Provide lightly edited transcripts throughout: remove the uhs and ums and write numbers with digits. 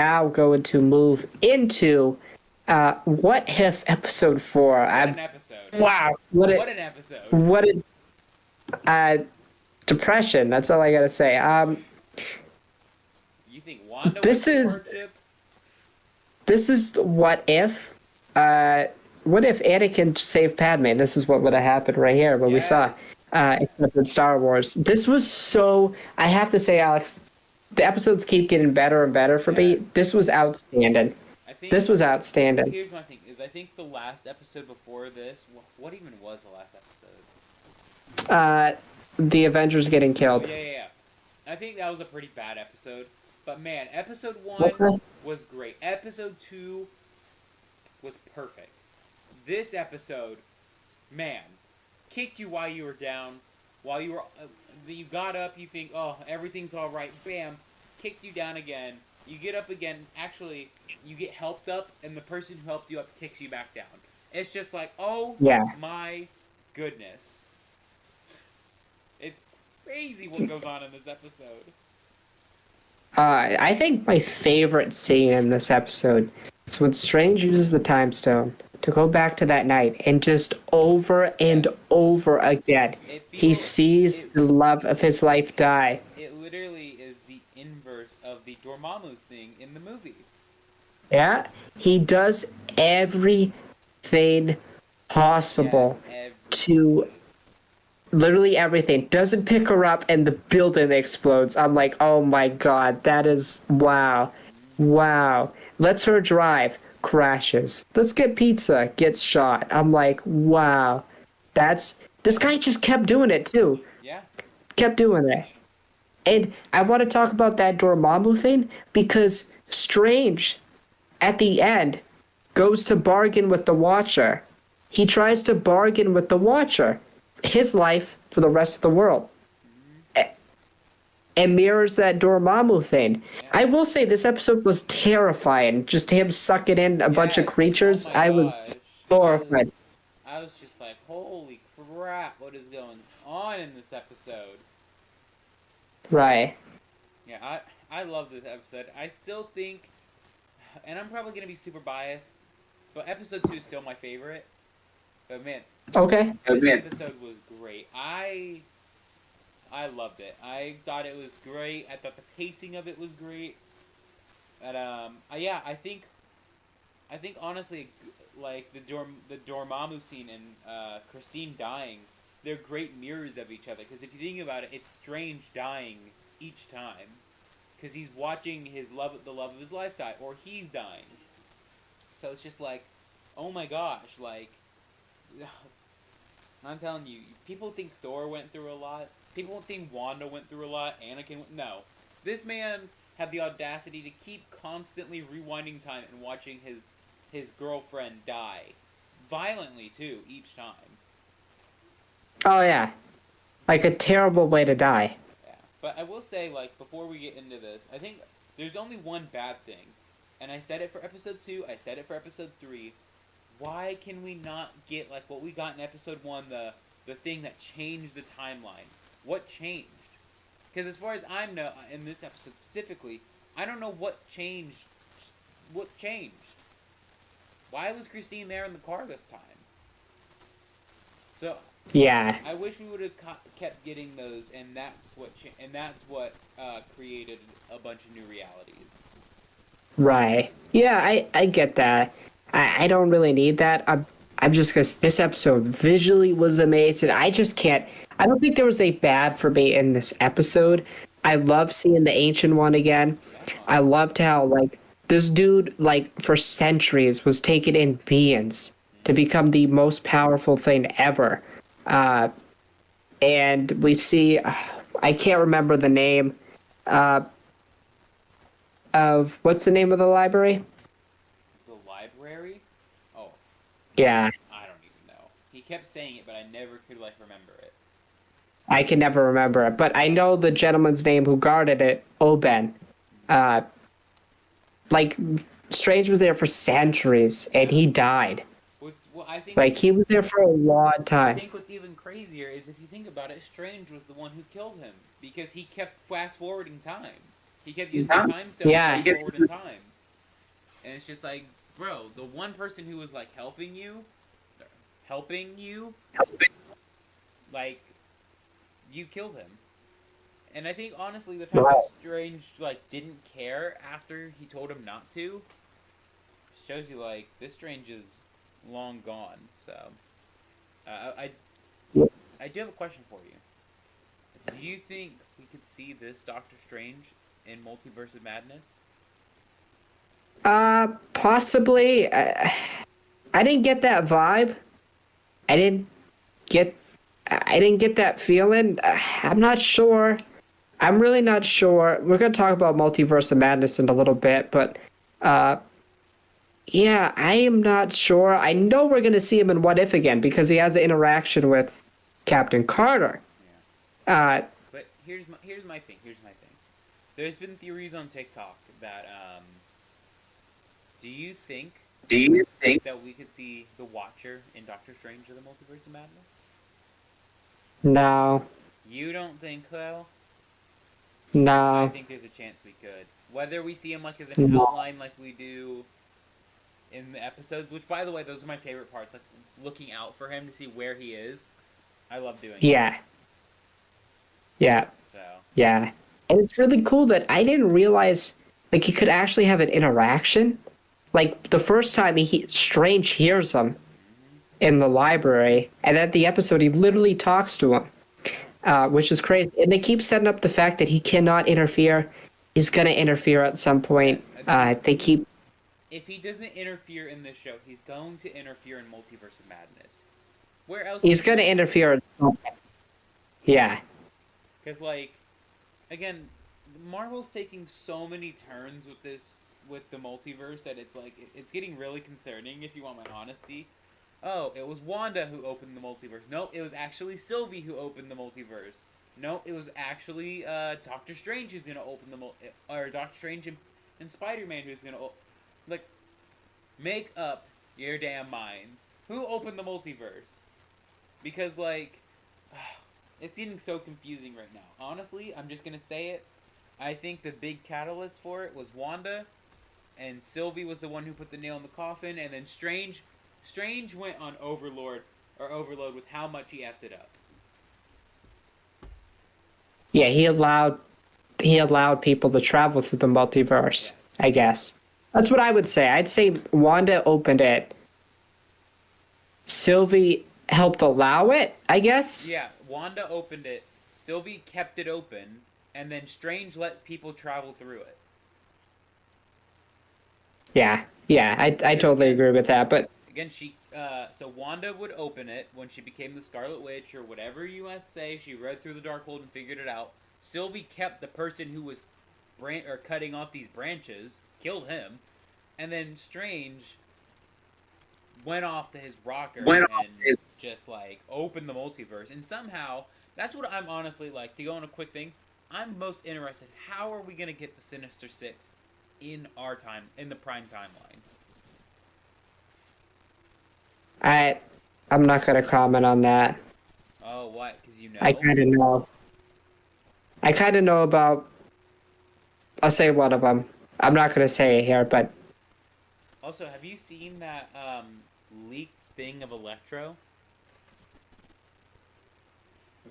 now going to move into What If episode 4. What an episode. Wow, What an episode. what a depression. That's all I gotta say. You think Wanda went This through is hardship? this is what if Anakin saved Padme? This is what would have happened right here when we saw except in Star Wars. This was so. I have to say, Alex, the episodes keep getting better and better for me. This was outstanding. This was outstanding. Here's my thing: I think the last episode before this. What even was the last episode? The Avengers getting killed. Oh, yeah. I think that was a pretty bad episode. But man, episode 1 was great. Episode 2 was perfect. This episode, man, kicked you while you were down. While you were, you got up, you think, oh, everything's all right. Bam, kicked you down again. You get up again. Actually, you get helped up, and the person who helped you up kicks you back down. It's just like, oh my goodness. It's crazy what goes on in this episode. I think my favorite scene in this episode is when Strange uses the Time Stone to go back to that night and just over and over again, he sees the love of his life die. It literally is the inverse of the Dormammu thing in the movie. Yeah, he does everything possible to literally everything. Doesn't pick her up and the building explodes. I'm like, oh my god, that is wow. Lets her drive, crashes. Let's get pizza, gets shot. I'm like, wow. This guy just kept doing it too. Yeah. Kept doing it. And I want to talk about that Dormammu thing because Strange at the end goes to bargain with the Watcher. He tries to bargain with the Watcher. His life for the rest of the world. And mirrors that Dormammu thing. I will say this episode was terrifying. Just him sucking in a bunch of creatures. Oh I was horrified. I was just like, holy crap, what is going on in this episode? Right. Yeah, I love this episode. I still think, and I'm probably going to be super biased, but episode 2 is still my favorite. But man, this episode was great. I loved it. I thought it was great. I thought the pacing of it was great. And yeah, I think honestly, like the Dormammu scene and Christine dying, they're great mirrors of each other. Because if you think about it, it's Strange dying each time, because he's watching the love of his life die, or he's dying. So it's just like, oh my gosh, like. I'm telling you, people think Thor went through a lot. People think Wanda went through a lot. Anakin no. This man had the audacity to keep constantly rewinding time and watching his girlfriend die. Violently, too, each time. Oh, yeah. Like a terrible way to die. Yeah. But I will say, like, before we get into this, I think there's only one bad thing. And I said it for episode 2, I said it for episode 3. Why can we not get, like, what we got in episode 1, the thing that changed the timeline? What changed? Because as far as I know, in this episode specifically, I don't know what changed. What changed? Why was Christine there in the car this time? So yeah, I wish we would have kept getting those, and that's what created a bunch of new realities. Right. Yeah, I get that. I don't really need that. I'm just because this episode visually was amazing. I just can't. I don't think there was a bad for me in this episode. I love seeing the Ancient One again. I loved how, like, this dude, like, for centuries was taken in beings to become the most powerful thing ever. And we see, I can't remember the name of, what's the name of the library? The library? Oh. Yeah. I don't even know. He kept saying it, but I never could, like, remember it. I can never remember it, but I know the gentleman's name who guarded it, Oben. Like, Strange was there for centuries, and he died. I think like, he was there for a long time. I think what's even crazier is if you think about it, Strange was the one who killed him, because he kept fast-forwarding time. He kept using the time stone to fast forward in time. And it's just like, bro, the one person who was like helping you, like, you killed him. And I think honestly, the fact that Strange like didn't care after he told him not to shows you like this Strange is long gone. So, I I do have a question for you. Do you think we could see this Doctor Strange in Multiverse of Madness? Possibly. I didn't get that vibe. I didn't get. I didn't get that feeling. I'm not sure. I'm really not sure. We're gonna talk about Multiverse of Madness in a little bit, but yeah, I am not sure. I know we're gonna see him in What If again because he has an interaction with Captain Carter. Yeah. But here's my thing. There's been theories on TikTok that do you think that we could see the Watcher in Doctor Strange or the Multiverse of Madness? No. You don't think so? No. I think there's a chance we could. Whether we see him like as an outline like we do in the episodes, which by the way, those are my favorite parts, like looking out for him to see where he is. I love doing Yeah. it. Yeah. So. Yeah. And it's really cool that I didn't realize like he could actually have an interaction. Like the first time Strange hears him in the library, and at the episode he literally talks to him, which is crazy. And they keep setting up the fact that he cannot interfere. He's gonna interfere at some point. They keep. If he doesn't interfere in this show, he's going to interfere in Multiverse of Madness. Where else? He's gonna interfere. Yeah. Because like, again, Marvel's taking so many turns with the multiverse that it's like it's getting really concerning if you want my honesty. Oh, it was Wanda who opened the multiverse. No, it was actually Sylvie who opened the multiverse. No, it was actually Doctor Strange who's gonna open or Doctor Strange and Spider-Man who's gonna like make up your damn minds. Who opened the multiverse? Because like it's getting so confusing right now. Honestly, I'm just gonna say it. I think the big catalyst for it was Wanda, and Sylvie was the one who put the nail in the coffin, and then Strange went on overload with how much he effed it up. Yeah, he allowed people to travel through the multiverse, yes. I guess. That's what I would say. I'd say Wanda opened it. Sylvie helped allow it, I guess. Yeah, Wanda opened it. Sylvie kept it open, and then Strange let people travel through it. Yeah, I totally agree with that. But again, so Wanda would open it when she became the Scarlet Witch or whatever you want to say. She read through the Darkhold and figured it out. Sylvie kept the person who was cutting off these branches, killed him, and then Strange went off to his rocker and just like opened the multiverse. And somehow, that's what I'm honestly like. To go on a quick thing, I'm most interested. How are we gonna get the Sinister Six in the prime timeline? I'm not gonna comment on that. Oh, what? Because you know. I kind of know about. I'll say one of them. I'm not gonna say it here, but. Also, have you seen that leaked thing of Electro?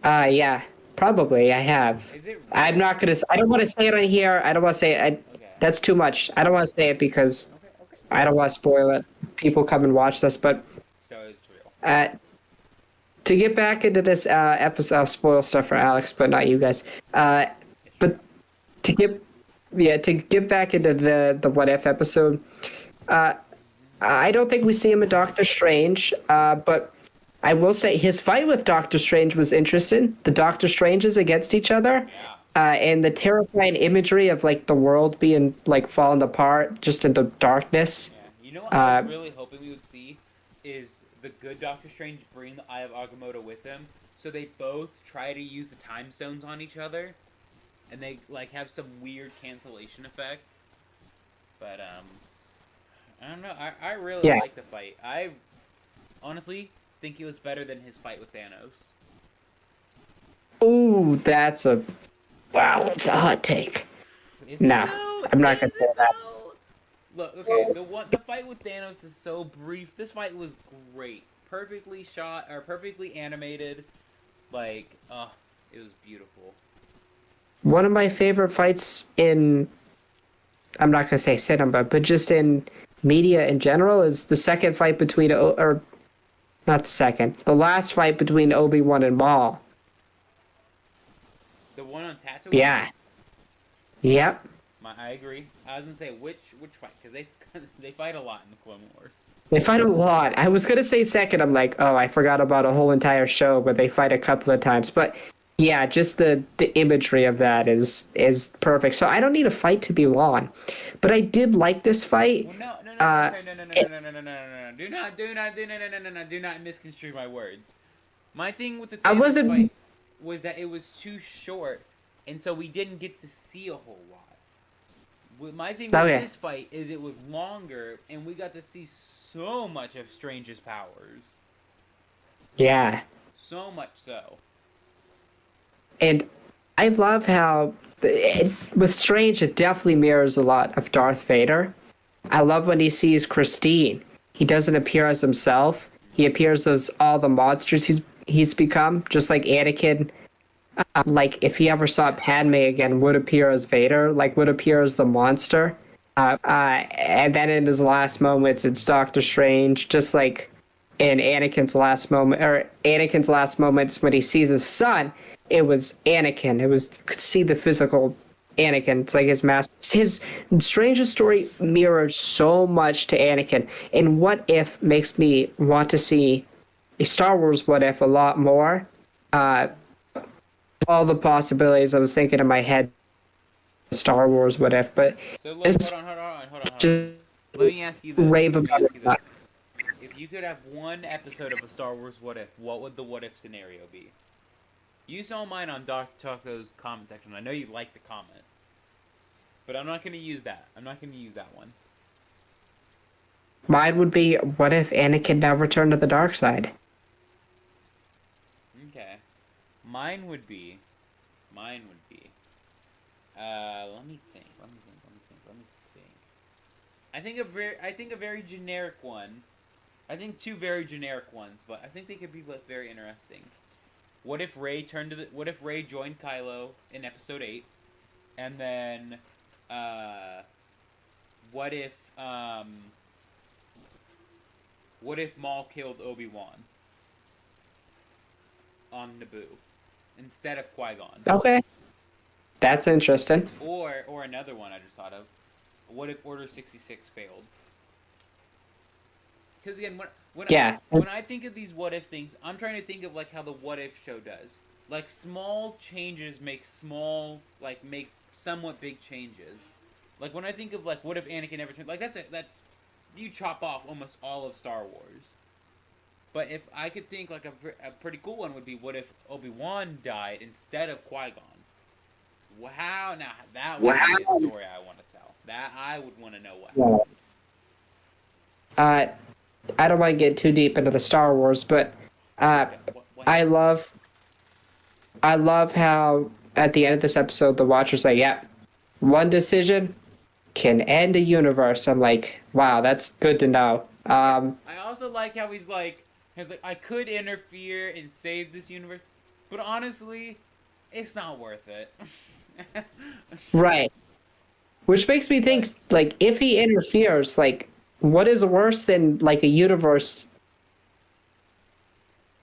Yeah, probably I have. Is it? Real? I'm not gonna. I don't want to say it on here. I don't want to say it. Okay. That's too much. I don't want to say it because I don't want to spoil it. People come and watch this, but. So it's real. To get back into this episode, I'll spoil stuff for Alex, but not you guys. But to get back into the What If episode, I don't think we see him in Doctor Strange, but I will say his fight with Doctor Strange was interesting. The Doctor Stranges against each other, and the terrifying imagery of like the world being like falling apart just into darkness. Yeah. You know what I was really hoping we would see is the good Doctor Strange bring the Eye of Agamotto with him, so they both try to use the time stones on each other, and they like have some weird cancellation effect. But I don't know. I really like the fight. I honestly think it was better than his fight with Thanos. Ooh, that's a wow! It's a hot take. No, I'm not gonna say that. Look, okay, the fight with Thanos is so brief. This fight was great, perfectly shot or perfectly animated. Like, it was beautiful. One of my favorite fights in, I'm not gonna say cinema, but just in media in general, is the second fight between, or not the second, the last fight between Obi-Wan and Maul. The one on Tatooine. Yeah. Yep. I agree. I was gonna say which fight, because they fight a lot in the Clone Wars. They fight a lot. I was gonna say second. I'm like, oh, I forgot about a whole entire show, but they fight a couple of times. But yeah, just the imagery of that is perfect. So I don't need a fight to be long, but I did like this fight. Well, no. Do not misconstrue my words. My thing with the Thanos fight was that it was too short, and so we didn't get to see a whole lot. My thing with this fight is it was longer, and we got to see so much of Strange's powers. Yeah. So much so. And I love how, with Strange, it definitely mirrors a lot of Darth Vader. I love when he sees Christine. He doesn't appear as himself. He appears as all the monsters he's become, just like Anakin. Like, if he ever saw Padme again, would appear as Vader, like, would appear as the monster. And then in his last moments, it's Doctor Strange, just like in Anakin's last moments when he sees his son, it was Anakin. It was, you could see the physical Anakin. It's like his master. His Strange's story mirrors so much to Anakin. And What If makes me want to see a Star Wars What If a lot more. All the possibilities I was thinking in my head, Star Wars What If, but so look, hold on. Let me ask you this. If you could have one episode of a Star Wars What If, what would the What If scenario be? You saw mine on Dr. Taco's comment section. I know you liked the comment. But I'm not going to use that. I'm not going to use that one. Mine would be, what if Anakin never turned to the dark side? Okay. Mine would be... let me think. I think a very generic one. I think two very generic ones, but I think they could be both very interesting. What if Rey joined Kylo in Episode 8, and then, what if Maul killed Obi-Wan on Naboo instead of Qui-Gon? Okay, that's interesting. Or another one I just thought of. What if Order 66 failed? Because again, when I think of these what if things, I'm trying to think of like how the What If show does. Like small changes make somewhat big changes. Like when I think of like what if Anakin ever turned, like that's you chop off almost all of Star Wars. But if I could think like a pretty cool one would be what if Obi-Wan died instead of Qui-Gon? Wow, now that would be a story I want to tell. That I would want to know what happened. I don't want to get too deep into the Star Wars, but I love how at the end of this episode the Watchers say, "Yeah, one decision can end a universe." I'm like, wow, that's good to know. I also like how he's like, I could interfere and save this universe, but honestly, it's not worth it. Right. Which makes me think, like, if he interferes, like, what is worse than like a universe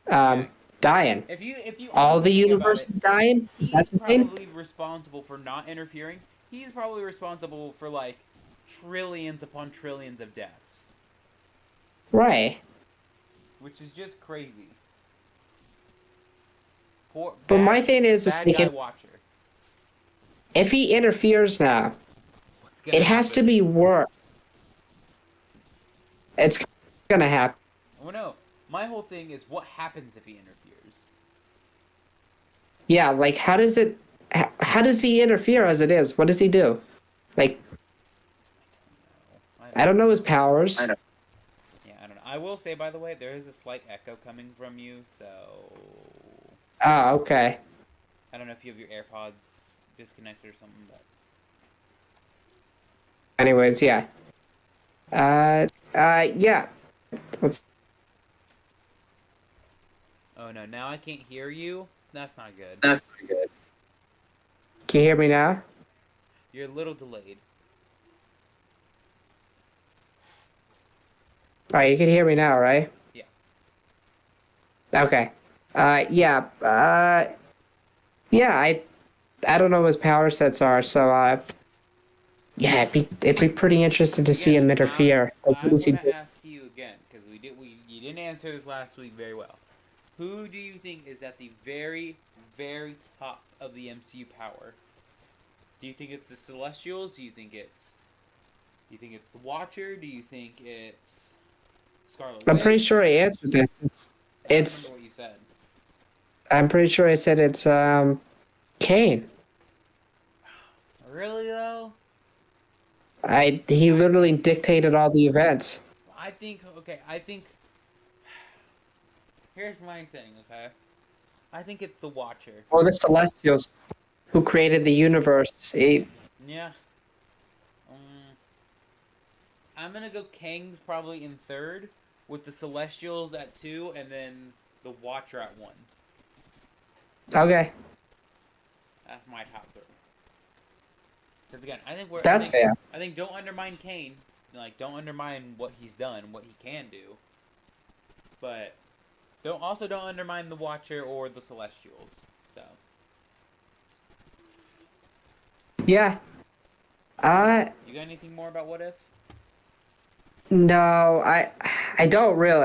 dying? If you all the universes dying, he's probably responsible for not interfering. He's probably responsible for like trillions upon trillions of deaths. Right. Which is just crazy. But my thing is like, watcher. If he interferes now, it has to be worse. It's gonna happen. Oh no. My whole thing is what happens if he interferes? Yeah, like how does he interfere as it is? What does he do? Like I don't know his powers. I don't know. I will say, by the way, there is a slight echo coming from you, so... Ah, okay. I don't know if you have your AirPods disconnected or something, but... Anyways, yeah. Yeah. What's Oh no, now I can't hear you. That's not good. That's pretty good. Can you hear me now? You're a little delayed. All right, you can hear me now, right? Yeah. Okay. Yeah. Yeah. I don't know what his power sets are, so yeah, it'd be pretty interesting to see him interfere. Like, I what does he want to do? ask you again because you didn't answer this last week very well. Who do you think is at the very, very top of the MCU power? Do you think it's the Celestials? Do you think it's the Watcher? Do you think it's Scarlet I'm pretty Witch? sure I answered this. I don't remember It's. what you said. I'm pretty sure I said it's Kane. Really though? He literally dictated all the events. I think okay. I think here's my thing. Okay, I think it's the Watcher. Or the Celestials, who created the universe. Yeah. Um, I'm gonna go Kang's probably in third, with the Celestials at 2, and then the Watcher at 1. Okay, That's my top 3. Because again, I think we're. that's fair. I think don't undermine Kane. Like, don't undermine what he's done, what he can do. But don't undermine the Watcher or the Celestials. So. Yeah. You got anything more about What If? No, I don't really.